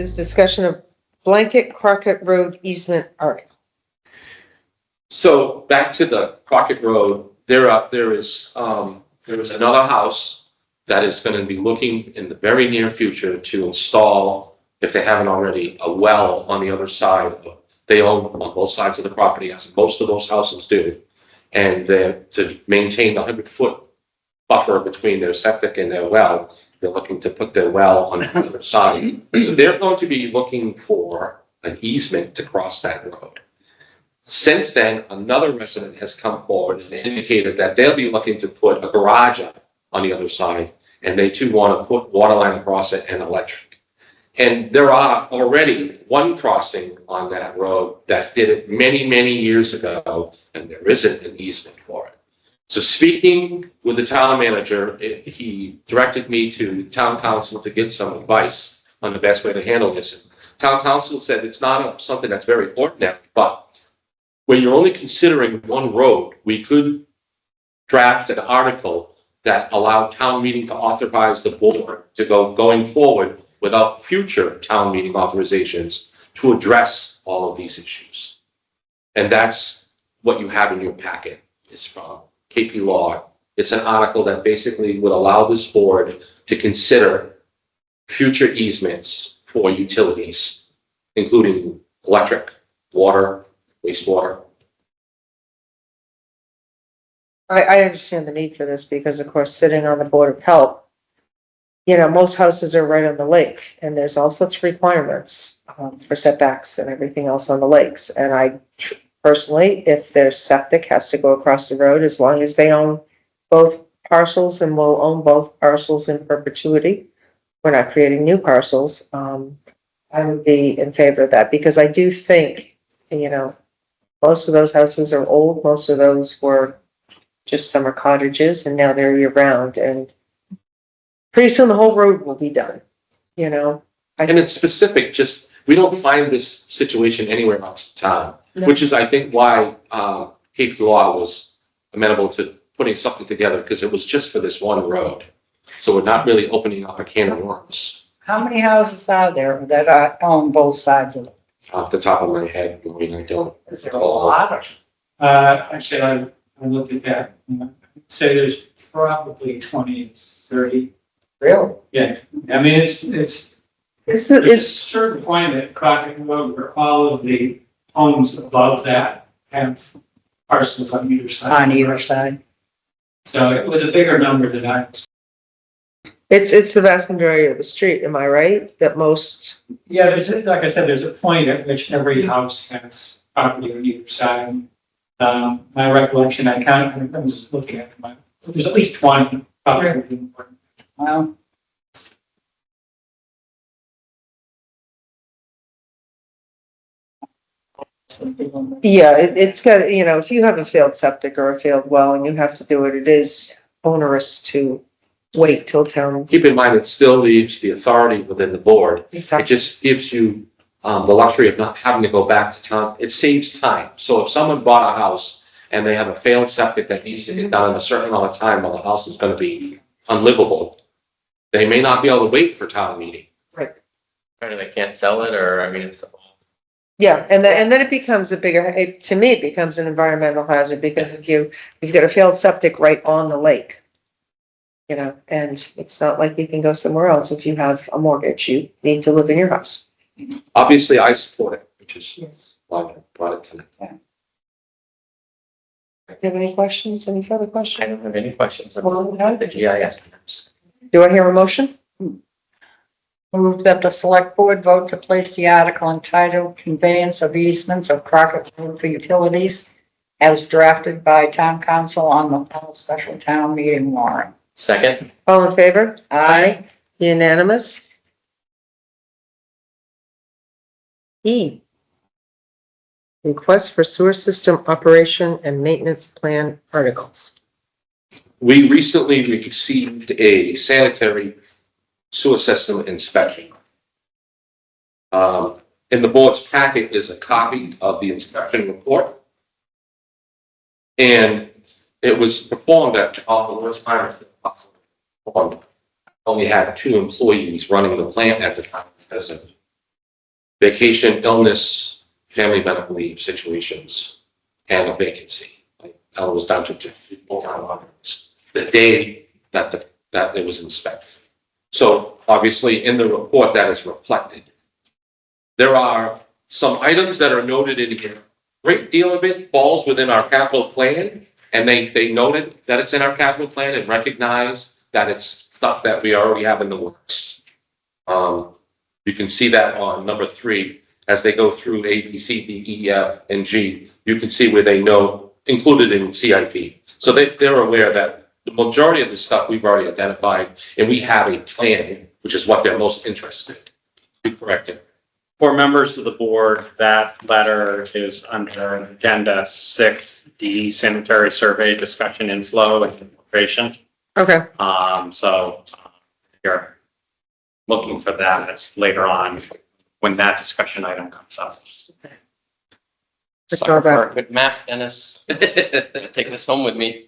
is discussion of blanket Crockett Road easement article. So back to the Crockett Road, there is another house that is going to be looking in the very near future to install, if they haven't already, a well on the other side. They own on both sides of the property, as most of those houses do. And to maintain the 100-foot buffer between their septic and their well, they're looking to put their well on the other side. So they're going to be looking for an easement to cross that road. Since then, another resident has come forward and indicated that they'll be looking to put a garage up on the other side, and they too want to put water line across it and electric. And there are already one crossing on that road that did it many, many years ago, and there isn't an easement for it. So speaking with the town manager, he directed me to town council to get some advice on the best way to handle this. And town council said it's not something that's very ordinary, but when you're only considering one road, we could draft an article that allowed town meeting to authorize the board to going forward without future town meeting authorizations to address all of these issues. And that's what you have in your packet. Is from KP Law. It's an article that basically would allow this board to consider future easements for utilities, including electric, water, wastewater. I understand the need for this because, of course, sitting on the Board of Health, you know, most houses are right on the lake, and there's all sorts of requirements for setbacks and everything else on the lakes. And I personally, if their septic has to go across the road, as long as they own both parcels and will own both parcels in perpetuity, we're not creating new parcels. I would be in favor of that because I do think, you know, most of those houses are old. Most of those were just summer cottages, and now they're year round. And pretty soon the whole road will be done, you know. And it's specific, just, we don't find this situation anywhere else in town, no. Which is, I think, why KP Law was amenable to putting something together, because it was just for this one road. So we're not really opening up a can of worms. How many houses are there that are on both sides of it? Off the top of my head, I don't. Is there a lot of? Actually, I looked at that. Say there's probably 20, 30. Really? Yeah. I mean, it's there's a certain point at Crockett Road where all of the homes above that have parcels on either side. On either side. So it was a bigger number than I was. It's the vast majority of the street, am I right? That most. Yeah, like I said, there's a point at which every house has property on either side. My recollection, I was looking at there's at least 20 probably. Wow. Yeah, it's got, you know, if you have a failed septic or a failed well and you have to do it, it is onerous to wait till town. Keep in mind, it still leaves the authority within the board. Exactly. It just gives you the luxury of not having to go back to town. It saves time. So if someone bought a house and they have a failed septic that needs to get done in a certain amount of time, while the house is going to be unlivable, they may not be able to wait for town meeting. Right. Or they can't sell it, or I mean, it's. Yeah, and then it becomes a bigger. To me, it becomes an environmental hazard because if you've got a failed septic right on the lake, you know, and it's not like you can go somewhere else. If you have a mortgage, you need to live in your house. Obviously, I support it, which is why I brought it tonight. Yeah. Do you have any questions? Any further I questions? don't have any questions Well, about the GIS maps. Do I hear a motion? Move that the select board vote to place the article entitled Conveyance of Easements of Crockett Road for Utilities as drafted by town council on the fall special town meeting warrant. Second. All in favor? Aye. Unanimous. E. Request for sewer system operation and maintenance plan articles. We recently received a sanitary sewer system inspection. In the board's packet is a copy of the inspection report. And it was performed at all the worst time. Only had 2 employees running the plant at the time because of vacation, illness, family medical leave situations, and a vacancy. Like, I was down to full-time hours the day that that it was inspected. So obviously in the report that is reflected. There are some items that are noted in here. Great deal of it falls within our capital plan, and they noted that it's in our capital plan and recognize that it's stuff that we already have in the works. You can see that on number 3, as they go through A, B, C, D, E, F, and G, you can see where they know included in CIP. So they're aware that the majority of the stuff we've already identified, and we have a plan, which is what they're most interested in. Be corrected. For members of the board, that letter is under agenda 6D, sanitary survey discussion inflow and infiltration. Okay, So you're looking for that. It's later on when that discussion item comes up. let's go back. Good map, Dennis. Take this home with me.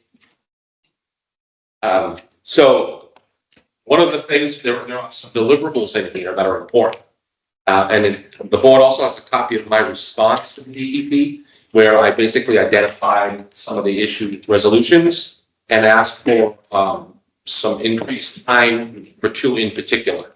So one of the things, there are some deliverables in here that are important. The board also has a copy of my response to the DEP, where I basically identified some of the issue resolutions and asked for some increased time for 2 in particular.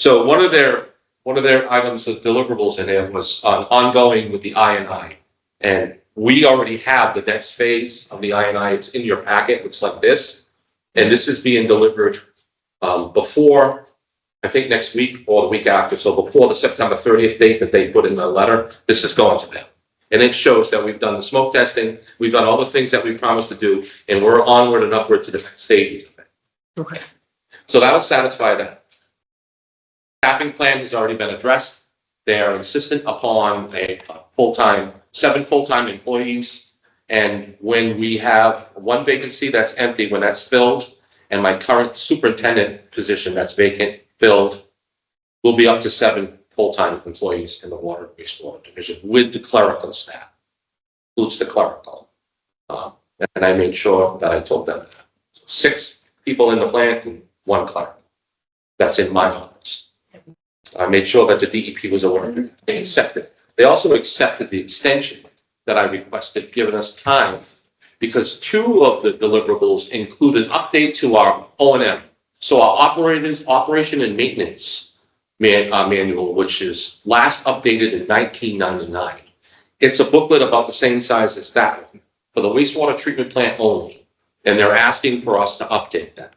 So one of their items of deliverables in there was ongoing with the I&I. And we already have the next phase of the I&I. It's in your packet. It looks like this. And this is being delivered before, I think next week or the week after. So before the September 30th date that they put in the letter, this is going to them. And it shows that we've done the smoke testing, we've done all the things that we promised to do, and we're onward and upward to the next stage of it. Okay. So that'll satisfy that. Capping plan has already been addressed. They are insistent upon a 7 full-time employees. And when we have 1 vacancy that's empty, when that's filled, and my current superintendent position that's vacant, filled, we'll be up to 7 full-time employees in the water and wastewater division with the clerical staff. Includes the clerical. And I made sure that I told them that. 6 people in the plant and 1 clerk. That's in my office. I made sure that the DEP was aware of it. They accepted it. They also accepted the extension that I requested, giving us time, because 2 of the deliverables include an update to our O&M. So our operation and maintenance manual, which is last updated in 1999. It's a booklet about the same size as that one for the wastewater treatment plant only. And they're asking for us to update that.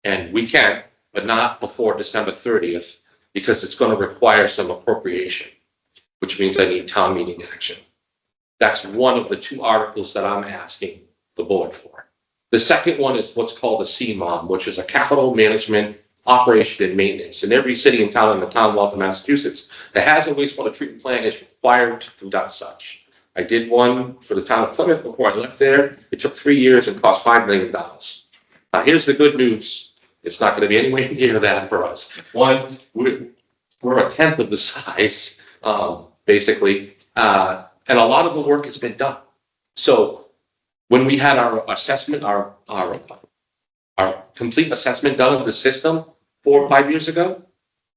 And we can, but not before December 30th, because it's going to require some appropriation, which means I need town meeting action. That's one of the 2 articles that I'm asking the board for. The second one is what's called a CMOM, which is a capital management, operation and maintenance. And every city and town in the Commonwealth of Massachusetts that has a wastewater treatment plant is required to conduct such. I did one for the town of Plymouth before I left there. It took 3 years and cost $5 million. Now here's the good news. It's not going to be anywhere near that for us. One, we're 1/10 of the size, basically. And a lot of the work has been done. So when we had our assessment, our complete assessment done of the system 4 or 5 years ago,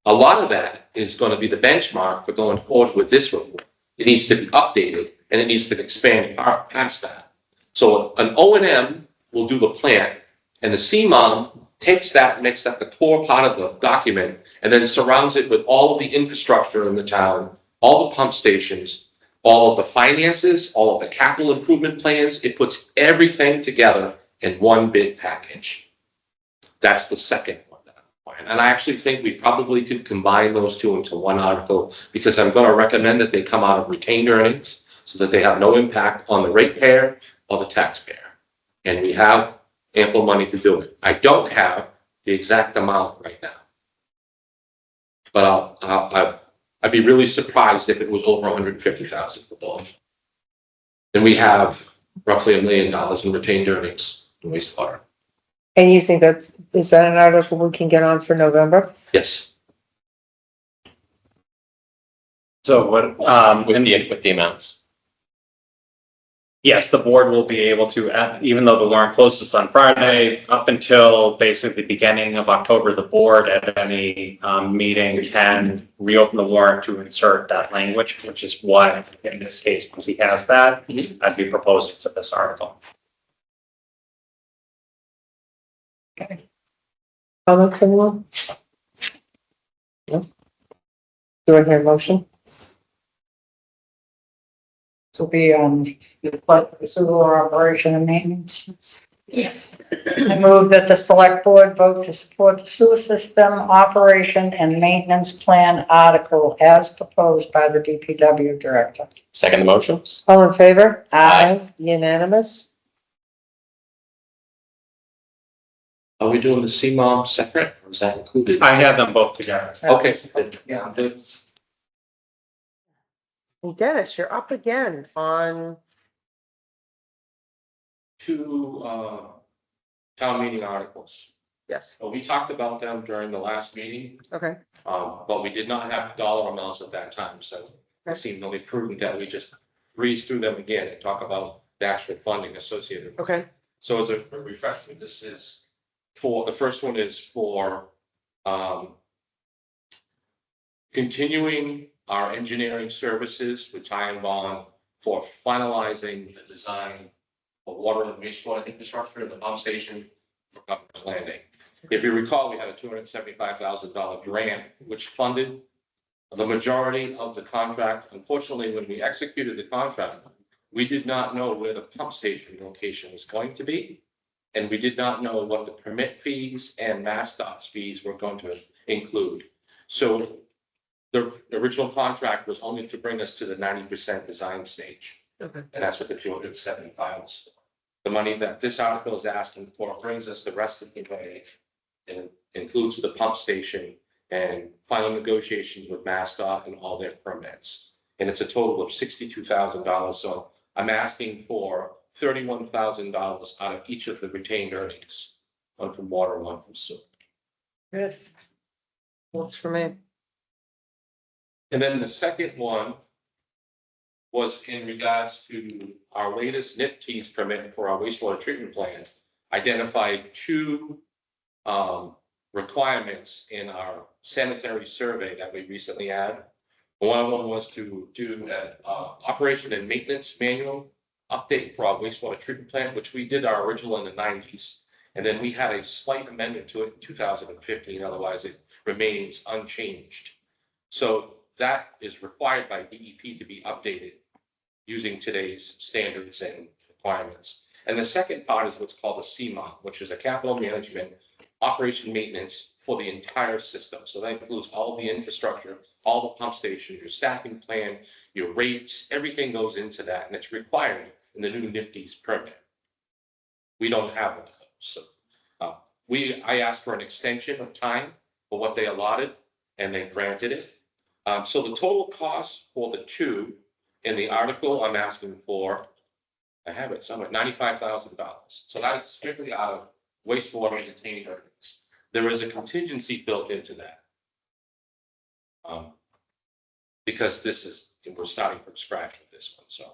a lot of that is going to be the benchmark for going forward with this report. It needs to be updated and it needs to expand past that. So an O&M will do the plant, and the CMOM takes that, makes that the core part of the document, and then surrounds it with all of the infrastructure in the town, all the pump stations, all of the finances, all of the capital improvement plans. It puts everything together in one big package. That's the second one that I'm buying. And I actually think we probably could combine those 2 into one article, because I'm going to recommend that they come out of retained earnings so that they have no impact on the ratepayer or the taxpayer. And we have ample money to do it. I don't have the exact amount right now, but I'd be really surprised if it was over 150,000 for both. And we have roughly $1 million in retained earnings in wastewater. And you think is that an article we can get on for November? Yes. So what, With the amounts. Yes, the board will be able to, even though the warrant closes on Friday, up until basically the beginning of October, the board at any meeting can reopen the warrant to insert that language, which is what, in this case, once he has that, I'd be proposing for this article. Comments, anyone? No? Do I hear a motion? This will be the sewer operation and maintenance. Yes. I move that the select board vote to support the sewer system operation and maintenance plan article as proposed by the DPW director. Second the motion? All in favor? Aye. Unanimous? Are we doing the CMOM separate, or is that included? I had them both together. Okay, yeah, I'm good. Well, Dennis, you're up again on, Two, town meeting articles. yes, So we talked about them during the last meeting, okay, but we did not have dollar amounts at that time, so it seemed only prudent that we just breeze through them again and talk about the actual funding associated. okay, So as a refreshment, this is for, the first one is for, continuing our engineering services with Ty and Bond for finalizing the design of water and wastewater infrastructure in the pump station for Governor's Landing. If you recall, we had a $275,000 grant which funded the majority of the contract. Unfortunately, when we executed the contract, we did not know where the pump station location was going to be. And we did not know what the permit fees and MassDOT's fees were going to include. So the original contract was only to bring us to the 90% design stage. okay, And that's what the 275 was. The money that this article is asking for brings us the rest of the way. And includes the pump station and final negotiations with MassDOT and all their permits. And it's a total of $62,000. So I'm asking for $31,000 out of each of the retained earnings. One from water, one from sewer. good. Works for me. And then the second one was in regards to our latest NIPT's permit for our wastewater treatment plant, identified two requirements in our sanitary survey that we recently had. One of them was to do an operation and maintenance manual update for our wastewater treatment plant, which we did our original in the 90s. And then we had a slight amendment to it in 2015, otherwise it remains unchanged. So that is required by DEP to be updated using today's standards and requirements. And the second part is what's called a CMOM, which is a capital management operation maintenance for the entire system. So that includes all the infrastructure, all the pump stations, your staffing plan, your rates, everything goes into that. And it's required in the new NIPT's permit. We don't have one of those. So I asked for an extension of time for what they allotted and they granted it. So the total cost for the two in the article I'm asking for, I have it somewhere, $95,000. So that is strictly out of wastewater and retained earnings. There is a contingency built into that. Because this is, we're starting from scratch with this one. So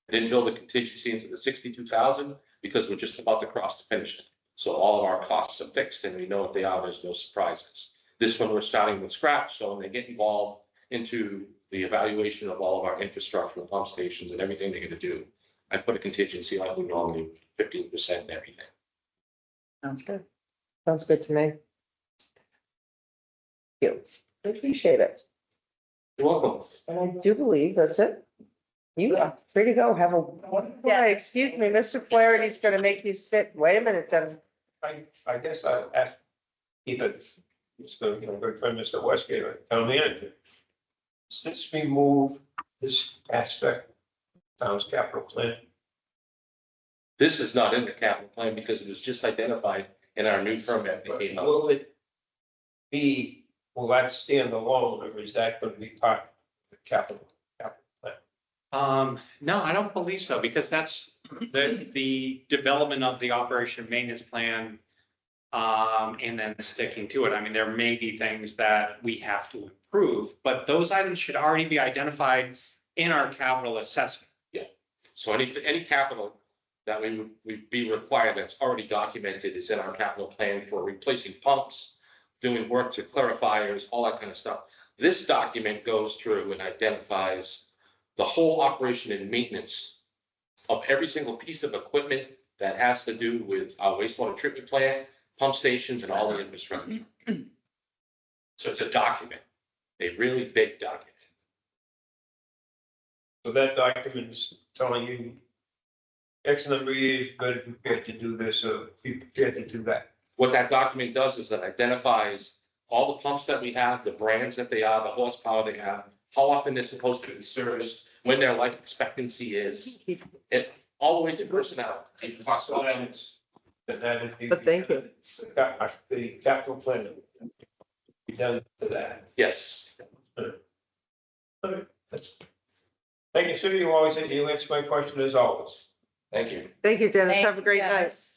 I didn't build a contingency into the 62,000 because we're just about to cross the finish line. So all of our costs are fixed and we know what they are, there's no surprises. This one, we're starting from scratch. So when they get involved into the evaluation of all of our infrastructure, and pump stations and everything they're gonna do, I put a contingency like we normally 15% and everything. Sounds good. Sounds good to me. Thank you. I appreciate it. You're welcome. And I do believe that's it. You are free to go. Have a wonderful night. Excuse me, Mr. Flaherty's gonna make you sit. Wait a minute, Dennis. I guess I'll ask either Mr. good friend, Mr. Westgate, or town manager. Since we move this aspect of town's capital plan, This is not in the capital plan because it was just identified in our new permit that came out. will it be, will that stand alone, or is that going to be part of the capital plan? No, I don't believe so, because that's the development of the operation maintenance plan. And then sticking to it. I mean, there may be things that we have to improve, but those items should already be identified in our capital assessment. Yeah. So any capital that we'd be required that's already documented is in our capital plan for replacing pumps, doing work to clarifiers, all that kind of stuff. This document goes through and identifies the whole operation and maintenance of every single piece of equipment that has to do with our wastewater treatment plant, pump stations, and all the infrastructure. So it's a document, a really big document. So that document is telling you X number of years, better prepared to do this, or be prepared to do that. What that document does is it identifies all the pumps that we have, the brands that they are, the horsepower they have, how often they're supposed to be serviced, when their life expectancy is, and all the way to personnel. It talks So about that is the. But thank you. The capital plan. Be done for that. yes. That's- Thank you, sir. You always, you answer my question as always. Thank you. Thank you, Dennis. Have a great night. Dennis.